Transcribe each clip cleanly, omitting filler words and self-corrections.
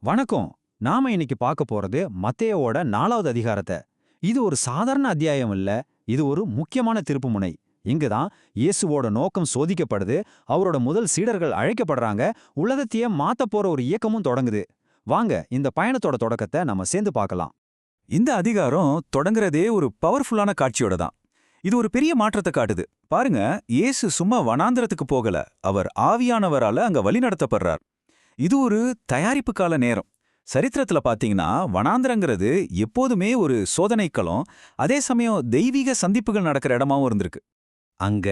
வணக்கம். நாம இன்னைக்கு பார்க்க போறது மத்தேயோட 4வது அதிகாரத்தை. இது ஒரு சாதாரண அத்தியாயம் இல்ல, இது ஒரு முக்கியமான திருப்புமுனை. இங்குதான் இயேசுவோட நோக்கம் சோதிக்கப்படுது, அவரோட முதல் சீடர்கள் அழைக்கப்படுறாங்க, உலகத்தையே மாத்தப் போற ஒரு இயக்கமும் தொடங்குது. வாங்க இந்த பயணத்தோட தொடக்கத்தை நம்ம சேர்ந்து பார்க்கலாம். இந்த அதிகாரம் தொடங்குறதே ஒரு பவர்ஃபுல்லான காட்சியோட தான். இது ஒரு பெரிய மாற்றத்தை காட்டுது. பாருங்க, இயேசு சும்மா வனாந்திரத்துக்கு போகல, அவர் ஆவியானவரால அங்க வழி நடத்தப்படுறார். இது ஒரு தயாரிப்பு கால நேரம். சரித்திரத்துல பாத்தீங்கன்னா வனாந்திரங்கிறது எப்போதுமே ஒரு சோதனைக்களம், அதே சமயம் தெய்வீக சந்திப்புகள் நடக்கிற இடமாவும் இருந்திருக்கு. அங்க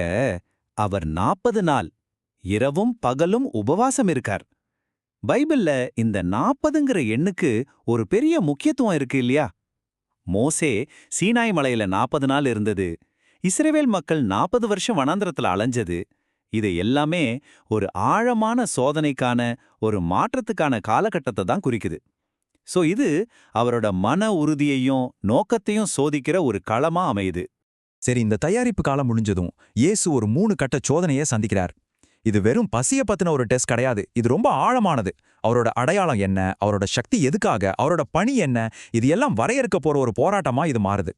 அவர் 40 நாள் இரவும் பகலும் உபவாசம் இருக்கார். பைபிள்ல இந்த 40ங்கிற எண்ணுக்கு ஒரு பெரிய முக்கியத்துவம் இருக்கு இல்லையா? மோசே சீனாய் மலையில 40 நாள் இருந்தது, இஸ்ரவேல் மக்கள் 40 வருஷம் வனாந்திரத்துல அலைஞ்சது. இது எல்லாமே ஒரு ஆழமான சோதனைக்கான, ஒரு மாற்றத்துக்கான காலகட்டத்தை தான் குறிக்குது. சோ இது அவரோட மன உறுதியையும் நோக்கத்தையும் சோதிக்கிற ஒரு களமா அமையுது. சரி, இந்த தயாரிப்பு காலம் முடிஞ்சதும் இயேசு ஒரு 3 கட்ட சோதனையை சந்திக்கிறார். இது வெறும் பசிய பத்தின ஒரு டெஸ்ட் கிடையாது, இது ரொம்ப ஆழமானது. அவரோட அடையாளம் என்ன, அவரோட சக்தி எதுக்காக, அவரோட பணி என்ன, இது எல்லாம் வரையறுக்க போற ஒரு போராட்டமா இது மாறுது.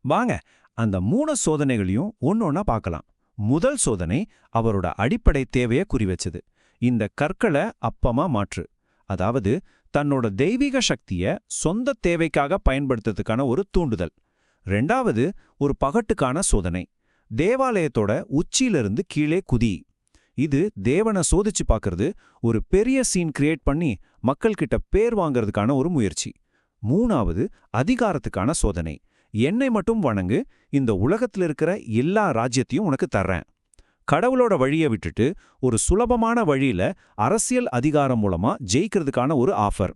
வாங்க அந்த 3 சோதனைகளையும் ஒன்னொன்னா பார்க்கலாம். முதல் சோதனை அவரோட அடிப்படை தேவையை குறிவச்சது. இந்த கற்களை அப்பமா மாற்று. அதாவது தன்னோட தெய்வீக சக்திய சொந்த தேவைக்காக பயன்படுத்துறதுக்கான ஒரு தூண்டுதல். 2வது ஒரு பகட்டுக்கான சோதனை. தேவாலயத்தோட உச்சியிலிருந்து கீழே குதி. இது தேவனை சோதிச்சு பார்க்கறது, ஒரு பெரிய சீன் கிரியேட் பண்ணி மக்கள்கிட்ட பேர் வாங்கறதுக்கான ஒரு முயற்சி. 3வது அதிகாரத்துக்கான சோதனை. என்னை மட்டும் வணங்கு, இந்த உலகத்துல இருக்கிற எல்லா ராஜ்யத்தையும் உனக்கு தர்றேன். கடவுளோட வழியை விட்டுட்டு ஒரு சுலபமான வழியில அரசியல் அதிகாரம் மூலமா ஜெயிக்கிறதுக்கான ஒரு ஆஃபர்.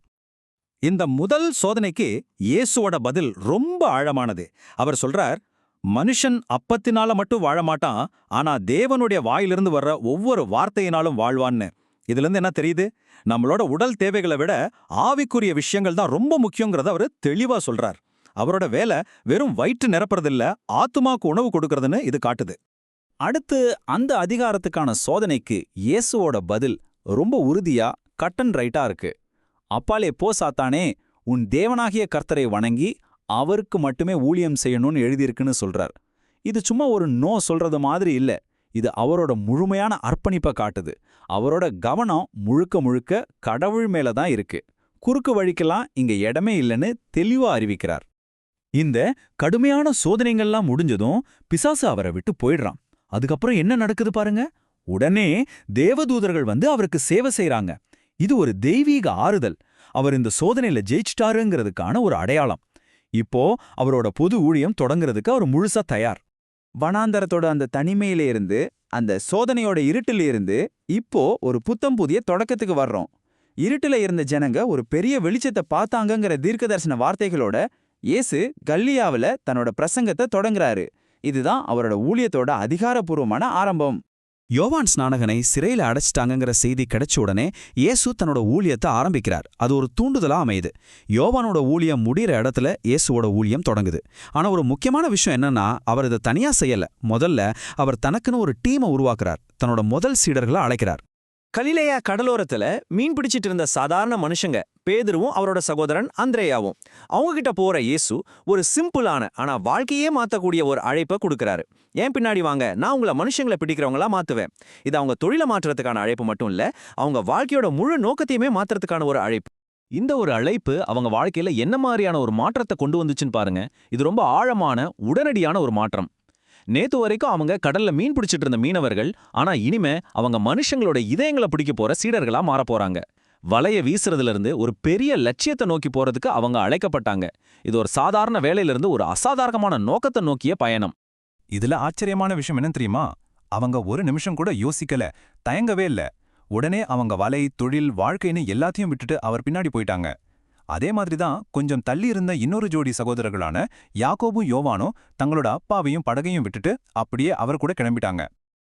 இந்த முதல் சோதனைக்கு இயேசுவோட பதில் ரொம்ப ஆழமானது. அவர் சொல்றார், மனுஷன் அப்பத்தினால மட்டும் வாழமாட்டான், ஆனா தேவனுடைய வாயிலிருந்து வர்ற ஒவ்வொரு வார்த்தையினாலும் வாழ்வான்னு. இதுல இருந்து என்ன தெரியுது? நம்மளோட உடல் தேவைகளை விட ஆவிக்குரிய விஷயங்கள் தான் ரொம்ப முக்கியங்கிறத அவர் தெளிவா சொல்றார். அவரோட வேலை வெறும் வயிற்று நிரப்புறதில்ல, ஆத்துமாக்கு உணவு கொடுக்கறதுன்னு இது காட்டுது. அடுத்து அந்த அதிகாரத்துக்கான சோதனைக்கு இயேசுவோட பதில் ரொம்ப உறுதியா கட் அண்ட் ரைட்டா இருக்கு. அப்பாலே போ சாத்தானே, உன் தேவனாகிய கர்த்தரை வணங்கி அவருக்கு மட்டுமே ஊழியம் செய்யணும்னு எழுதியிருக்குன்னு சொல்றார். இது சும்மா ஒரு நோ சொல்றது மாதிரி இல்ல, இது அவரோட முழுமையான அர்ப்பணிப்பை காட்டுது. அவரோட கவனம் முழுக்க முழுக்க கடவுள் மேல தான் இருக்கு. குறுக்கு வழிக்கெல்லாம் இங்க இடமே இல்லைன்னு தெளிவா அறிவிக்கிறார். இந்த கடுமையான சோதனைகள்லாம் முடிஞ்சதும் பிசாசு அவரை விட்டு போயிடுறான். அதுக்கப்புறம் என்ன நடக்குது பாருங்க. உடனே தேவதூதர்கள் வந்து அவருக்கு சேவை செய்றாங்க. இது ஒரு தெய்வீக ஆறுதல். அவர் இந்த சோதனையில ஜெயிச்சிட்டாருங்கிறதுக்கான ஒரு அடையாளம். இப்போ அவரோட பொது ஊழியம் தொடங்குறதுக்கு அவர் முழுசா தயார். வனாந்தரத்தோட அந்த தனிமையில இருந்து, அந்த சோதனையோட இருட்டில இருந்து இப்போ ஒரு புத்தம் புதிய தொடக்கத்துக்கு வர்றோம். இருட்டுல இருந்த ஜனங்க ஒரு பெரிய வெளிச்சத்தை பார்த்தாங்கங்கிற தீர்க்கதரிசன வார்த்தைகளோட இயேசு கல்லியாவுல தன்னோட பிரசங்கத்தை தொடங்குறாரு. இதுதான் அவரோட ஊழியத்தோட அதிகாரப்பூர்வமான ஆரம்பம். யோவான் ஸ்நானகனை சிறையில அடைச்சிட்டாங்கங்கிற செய்தி கிடைச்ச உடனே இயேசு தன்னோட ஊழியத்தை ஆரம்பிக்கிறார். அது ஒரு தூண்டுதலா அமையுது. யோவானோட ஊழியம் முடிகிற இடத்துல இயேசுவோட ஊழியம் தொடங்குது. ஆனா ஒரு முக்கியமான விஷயம் என்னன்னா, அவர் இதை தனியா செய்யல. முதல்ல அவர் தனக்குன்னு ஒரு டீமை உருவாக்குறார். தன்னோட முதல் சீடர்களை அழைக்கிறார். கலிலேயா கடலோரத்துல மீன் பிடிச்சிட்டு இருந்த சாதாரண மனுஷங்க பேதுருவும் அவரோட சகோதரன் அந்திரேயாவும். அவங்க கிட்ட போற இயேசு ஒரு சிம்பிளான ஆனா வாழ்க்கையே மாத்தக்கூடிய ஒரு அழைப்பை கொடுக்கறாரு. ஏன் பின்னாடி வாங்க, நான் உங்களை மனுஷங்களை பிடிக்கிறவங்களா மாத்துவேன். இது அவங்க தொழிலை மாற்றுறதுக்கான அழைப்பு மட்டும் இல்ல, அவங்க வாழ்க்கையோட முழு நோக்கத்தையுமே மாத்துறதுக்கான ஒரு அழைப்பு. இந்த ஒரு அழைப்பு அவங்க வாழ்க்கையில என்ன மாதிரியான ஒரு மாற்றத்தை கொண்டு வந்துச்சுன்னு பாருங்க. இது ரொம்ப ஆழமான, உடனடியான ஒரு மாற்றம். நேத்து வரைக்கும் அவங்க கடல்ல மீன் பிடிச்சிட்டு இருந்த மீனவர்கள், ஆனா இனிமே அவங்க மனுஷங்களோட இதயங்களை பிடிக்க போற சீடர்களா மாற போறாங்க. வலைய வீசுறதுல இருந்து ஒரு பெரிய லட்சியத்தை நோக்கி போறதுக்கு அவங்க அழைக்கப்பட்டாங்க. இது ஒரு சாதாரண வேலையிலிருந்து ஒரு அசாதாரணமான நோக்கத்தை நோக்கிய பயணம். இதுல ஆச்சரியமான விஷயம் என்ன தெரியுமா? அவங்க ஒரு நிமிஷம் கூட யோசிக்கல, தயங்கவே இல்ல. உடனே அவங்க வலை, தொழில், வாழ்க்கைன்னு எல்லாத்தையும் விட்டுட்டு அவர் பின்னாடி போயிட்டாங்க. அதே மாதிரிதான் கொஞ்சம் தள்ளி இருந்த இன்னொரு ஜோடி சகோதரர்களான யாக்கோபும் யோவானும் தங்களோட அப்பாவையும் படகையும் விட்டுட்டு அப்படியே அவர் கூட கிளம்பிட்டாங்க.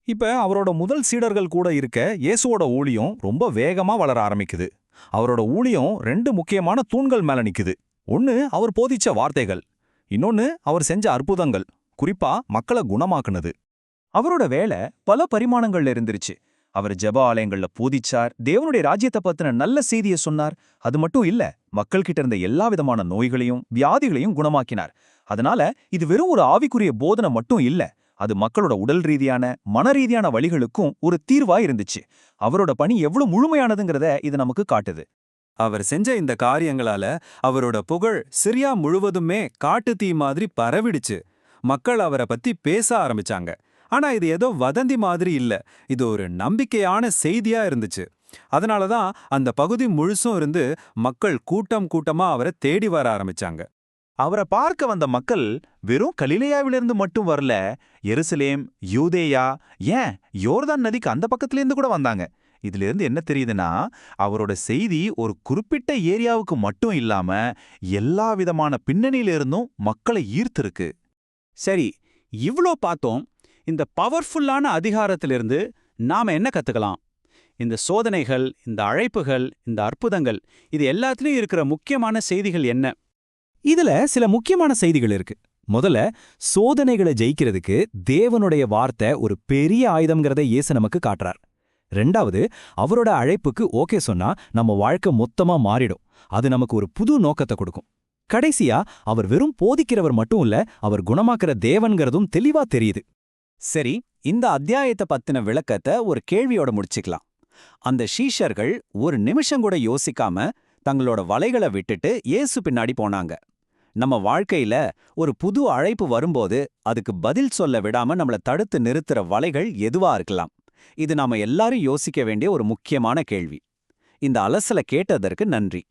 இப்ப அவரோட முதல் சீடர்கள் கூட இருக்க இயேசுவோட ஊழியம் ரொம்ப வேகமா வளர ஆரம்பிக்குது. அவரோட ஊழியம் 2 முக்கியமான தூண்கள் மேல நிக்குது. ஒன்னு அவர் போதிச்ச வார்த்தைகள், இன்னொன்னு அவர் செஞ்ச அற்புதங்கள், குறிப்பா மக்களை குணமாக்குனது. அவரோட வேலை பல பரிமாணங்கள்ல இருந்துருச்சு. அவர் ஜெப ஆலயங்கள்ல போதிச்சார், தேவனுடைய ராஜ்யத்தை பத்தின நல்ல செய்தியை சொன்னார். அது மட்டும் இல்ல, மக்கள் கிட்ட இருந்த எல்லா விதமான நோய்களையும் வியாதிகளையும் குணமாக்கினார். அதனால இது வெறும் ஒரு ஆவிக்குரிய போதனை மட்டும் இல்ல, அது மக்களோட உடல் ரீதியான மனரீதியான வழிகளுக்கும் ஒரு தீர்வா இருந்துச்சு. அவரோட பணி எவ்வளவு முழுமையானதுங்கிறத இது நமக்கு காட்டுது. அவர் செஞ்ச இந்த காரியங்களால அவரோட புகழ் சிரியா முழுவதுமே காட்டு தீ மாதிரி பரவிடுச்சு. மக்கள் அவரை பத்தி பேச ஆரம்பிச்சாங்க. ஆனா இது ஏதோ வதந்தி மாதிரி இல்ல, இது ஒரு நம்பிக்கையான செய்தியா இருந்துச்சு. அதனாலதான் அந்த பகுதி முழுசும் இருந்து மக்கள் கூட்டம் கூட்டமா அவரை தேடி வர ஆரம்பிச்சாங்க. அவரை பார்க்க வந்த மக்கள் வெறும் கலிலேயாவிலிருந்து மட்டும் வரல, எருசலேம், யூதேயா, ஏன் யோர்தான் நதிக்கு அந்த பக்கத்திலேருந்து கூட வந்தாங்க. இதிலிருந்து என்ன தெரியுதுன்னா, அவரோட செய்தி ஒரு குறிப்பிட்ட ஏரியாவுக்கு மட்டும் இல்லாம எல்லா விதமான பின்னணியிலிருந்தும் மக்களை ஈர்த்திருக்கு. சரி, இவ்ளோ பார்த்தோம். இந்த பவர்ஃபுல்லான அதிகாரத்திலிருந்து நாம என்ன கத்துக்கலாம்? இந்த சோதனைகள், இந்த அழைப்புகள், இந்த அற்புதங்கள், இது எல்லாத்துலயும் இருக்கிற முக்கியமான செய்திகள் என்ன? இதுல சில முக்கியமான செய்திகள் இருக்கு. முதல்ல, சோதனைகளை ஜெயிக்கிறதுக்கு தேவனுடைய வார்த்தை ஒரு பெரிய ஆயுதம்ங்கிறத இயேசு நமக்கு காட்டுறார். ரெண்டாவது, அவரோட அழைப்புக்கு ஓகே சொன்னா நம்ம வாழ்க்கை மொத்தமா மாறிடும். அது நமக்கு ஒரு புது நோக்கத்தை கொடுக்கும். கடைசியா, அவர் வெறும் போதிக்கிறவர் மட்டும் இல்ல, அவர் குணமாக்குற தேவன்கிறதும் தெளிவா தெரியுது. சரி, இந்த அத்தியாயத்தை பத்தின விளக்கத்தை ஒரு கேள்வியோட முடிச்சுக்கலாம். அந்த சீஷர்கள் ஒரு நிமிஷம் கூட யோசிக்காம தங்களோட வலைகளை விட்டுட்டு இயேசு பின்னாடி போனாங்க. நம்ம வாழ்க்கையில ஒரு புது அழைப்பு வரும்போது அதுக்கு பதில் சொல்ல விடாம நம்மள தடுத்து நிறுத்துற வலைகள் எதுவா இருக்கலாம்? இது நாம எல்லாரும் யோசிக்க வேண்டிய ஒரு முக்கியமான கேள்வி. இந்த அலசலை கேட்டதற்கு நன்றி.